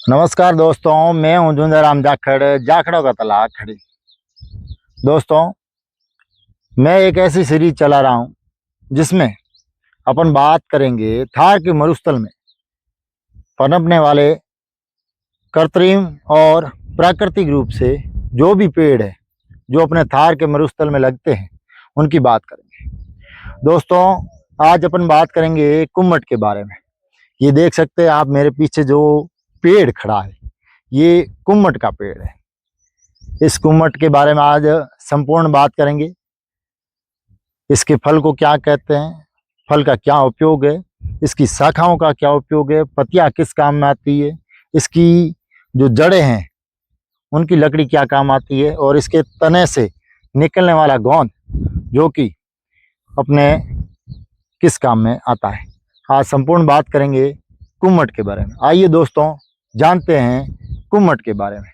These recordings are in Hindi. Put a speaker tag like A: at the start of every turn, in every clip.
A: नमस्कार दोस्तों, मैं हूं झुंझाराम जाखड़, जाखड़ों का तला खड़ी। दोस्तों, मैं एक ऐसी सीरीज चला रहा हूं जिसमें अपन बात करेंगे थार के मरुस्थल में पनपने वाले कृत्रिम और प्राकृतिक रूप से जो भी पेड़ है जो अपने थार के मरुस्थल में लगते हैं उनकी बात करेंगे। दोस्तों, आज अपन बात करेंगे कुम्मट के बारे में। ये देख सकते हैं आप मेरे पीछे जो पेड़ खड़ा है, ये कुम्मट का पेड़ है। इस कुम्मट के बारे में आज संपूर्ण बात करेंगे। इसके फल को क्या कहते हैं, फल का क्या उपयोग है, इसकी शाखाओं का क्या उपयोग है, पत्तियां किस काम में आती है, इसकी जो जड़ें हैं उनकी लकड़ी क्या काम आती है, और इसके तने से निकलने वाला गोंद जो कि अपने किस काम में आता है। आज संपूर्ण बात करेंगे कुम्मट के बारे में। आइए दोस्तों, जानते हैं कुम्मट के बारे में।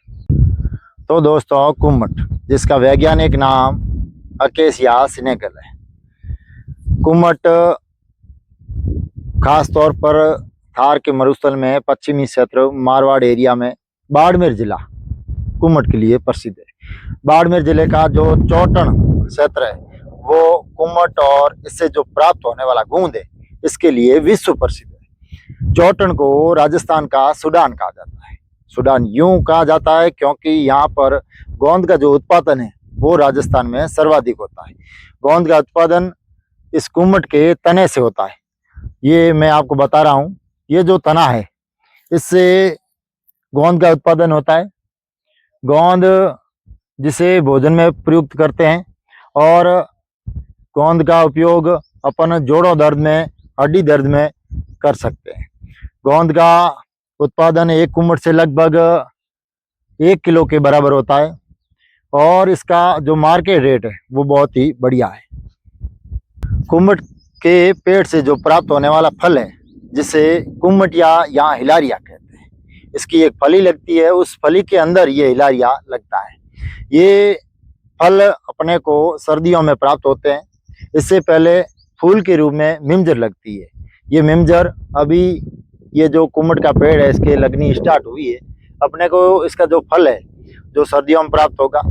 A: तो दोस्तों, कुम्मट जिसका वैज्ञानिक नाम अकेसिया सिनेकल है। कुम्मट खास तौर पर थार के मरुस्थल में पश्चिमी क्षेत्र मारवाड़ एरिया में बाड़मेर जिला कुम्मट के लिए प्रसिद्ध है। बाड़मेर जिले का जो चौटन क्षेत्र है वो कुम्मट और इससे जो प्राप्त होने वाला गूंद है इसके लिए विश्व प्रसिद्ध है। चौटन को राजस्थान का सूडान कहा जाता है। सूडान यूं कहा जाता है क्योंकि यहाँ पर गोंद का जो उत्पादन है वो राजस्थान में सर्वाधिक होता है। गोंद का उत्पादन इस कुम्मट के तने से होता है। ये मैं आपको बता रहा हूँ, ये जो तना है इससे गोंद का उत्पादन होता है। गोंद जिसे भोजन में प्रयुक्त करते हैं, और गोंद का उपयोग अपन जोड़ों दर्द में, हड्डी दर्द में कर सकते हैं। गोंद का उत्पादन एक कुम्मट से लगभग 1 किलो के बराबर होता है, और इसका जो मार्केट रेट है वो बहुत ही बढ़िया है। कुम्मट के पेड़ से जो प्राप्त होने वाला फल है जिसे कुम्मट या यहाँ हिलारिया कहते हैं, इसकी एक फली लगती है, उस फली के अंदर ये हिलारिया लगता है। ये फल अपने को सर्दियों में प्राप्त होते हैं। इससे पहले फूल के रूप में मिमजर लगती है। ये मिमजर अभी ये जो कुम्मट का पेड़ है इसके लगनी स्टार्ट हुई है। अपने को इसका जो फल है जो सर्दियों में प्राप्त होगा,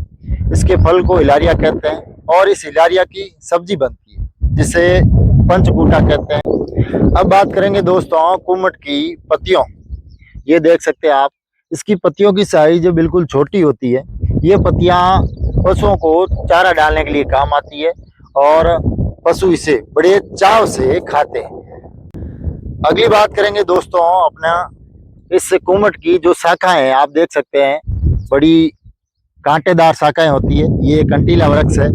A: इसके फल को हिलारिया कहते हैं, और इस हिलारिया की सब्जी बनती है जिसे पंचकूटा कहते हैं। अब बात करेंगे दोस्तों कुम्मट की पत्तियों। ये देख सकते हैं आप, इसकी पत्तियों की साइज बिल्कुल छोटी होती है। ये पत्तियां पशुओं को चारा डालने के लिए काम आती है, और पशु इसे बड़े चाव से खाते हैं। अगली बात करेंगे दोस्तों अपना इस कुम्मट की जो शाखाएं हैं, आप देख सकते हैं बड़ी कांटेदार शाखाएं होती है। ये कंटीला वृक्ष है।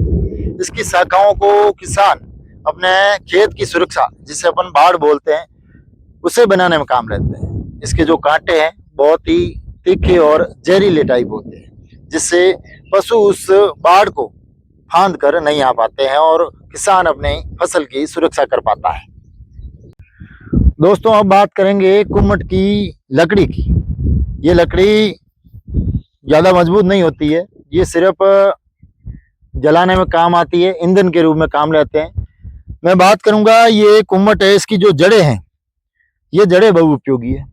A: इसकी शाखाओं को किसान अपने खेत की सुरक्षा, जिसे अपन बाड़ बोलते हैं, उसे बनाने में काम लेते हैं। इसके जो कांटे हैं बहुत ही तीखे और जहरीले टाइप होते हैं, जिससे पशु उस बाड़ को फांद कर नहीं आ पाते हैं और किसान अपनी फसल की सुरक्षा कर पाता है। दोस्तों, अब बात करेंगे कुम्मट की लकड़ी की। ये लकड़ी ज़्यादा मजबूत नहीं होती है, ये सिर्फ जलाने में काम आती है, ईंधन के रूप में काम लेते हैं। मैं बात करूंगा ये कुम्मट है, इसकी जो जड़ें हैं ये जड़ें बहुउपयोगी है।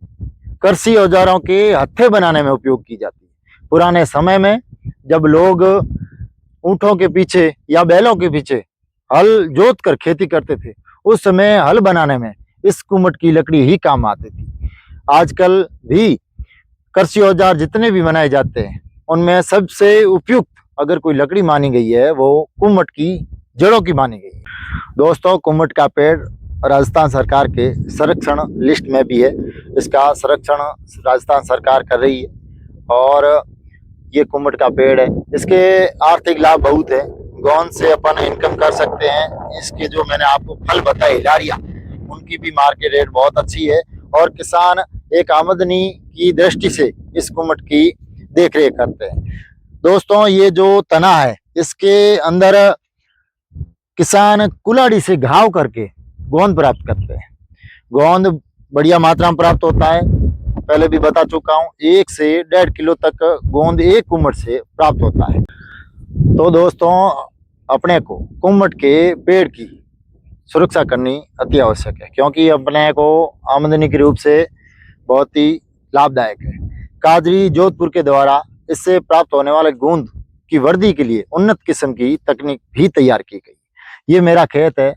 A: कृषि औजारों के हत्थे बनाने में उपयोग की जाती है। पुराने समय में जब लोग ऊँटों के पीछे या बैलों के पीछे हल जोत कर खेती करते थे, उस समय हल बनाने में इस कुम्मट की लकड़ी ही काम आती थी। आजकल भी कृषि औजार जितने भी बनाए जाते हैं उनमें सबसे उपयुक्त अगर कोई लकड़ी मानी गई है वो कुम्मट की जड़ों की मानी गई है। दोस्तों, कुम्मट का पेड़ राजस्थान सरकार के संरक्षण लिस्ट में भी है। इसका संरक्षण राजस्थान सरकार कर रही है, और ये कुम्मट का पेड़ है। इसके आर्थिक लाभ बहुत है। गोंद से अपन इनकम कर सकते हैं। इसके जो मैंने आपको फल बताए हिलारिया, उनकी भी मार्केट रेट बहुत अच्छी है, और किसान एक आमदनी की दृष्टि से इस कुम्मट की देख रेख करते हैं। दोस्तों, ये जो तना है इसके अंदर किसान कुल्हाड़ी से घाव करके गोंद प्राप्त करते हैं। गोंद बढ़िया मात्रा में प्राप्त होता है। पहले भी बता चुका हूँ, 1 से 1.5 किलो तक गोंद एक कुम्मट से प्राप्त होता है। तो दोस्तों, अपने को कुम्मट के पेड़ की सुरक्षा करनी अति आवश्यक है, क्योंकि अपने को आमदनी के रूप से बहुत ही लाभदायक है। काजरी जोधपुर के द्वारा इससे प्राप्त होने वाले गूंद की वर्दी के लिए उन्नत किस्म की तकनीक भी तैयार की गई। ये मेरा खेत है,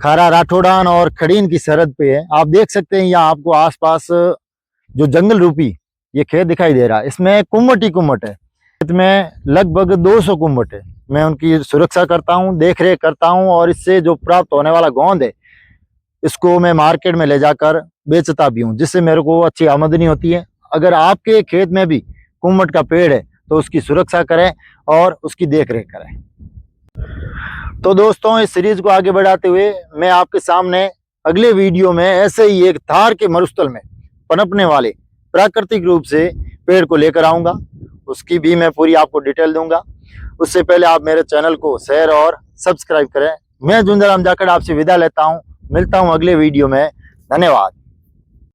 A: खारा राठौड़ान और खड़ीन की सरहद पे है। आप देख सकते हैं यहाँ आपको आसपास जो जंगल रूपी ये खेत दिखाई दे रहा है, इसमें कुम्मट ही कुम्मट है। खेत में लगभग 200 कुम्मट है। मैं उनकी सुरक्षा करता हूँ, देख रेख करता हूँ और इससे जो प्राप्त होने वाला गोंद है इसको मैं मार्केट में ले जाकर बेचता भी हूँ, जिससे मेरे को अच्छी आमदनी होती है। अगर आपके खेत में भी कुम्मट का पेड़ है तो उसकी सुरक्षा करें और उसकी देख रेख करें। तो दोस्तों, इस सीरीज को आगे बढ़ाते हुए मैं आपके सामने अगले वीडियो में ऐसे ही एक थार के मरुस्थल में पनपने वाले प्राकृतिक रूप से पेड़ को लेकर आऊंगा। उसकी भी मैं पूरी आपको डिटेल दूंगा। उससे पहले आप मेरे चैनल को शेयर और सब्सक्राइब करें। मैं झुंझुनू राम जाखड़ आपसे विदा लेता हूं। मिलता हूं अगले वीडियो में। धन्यवाद।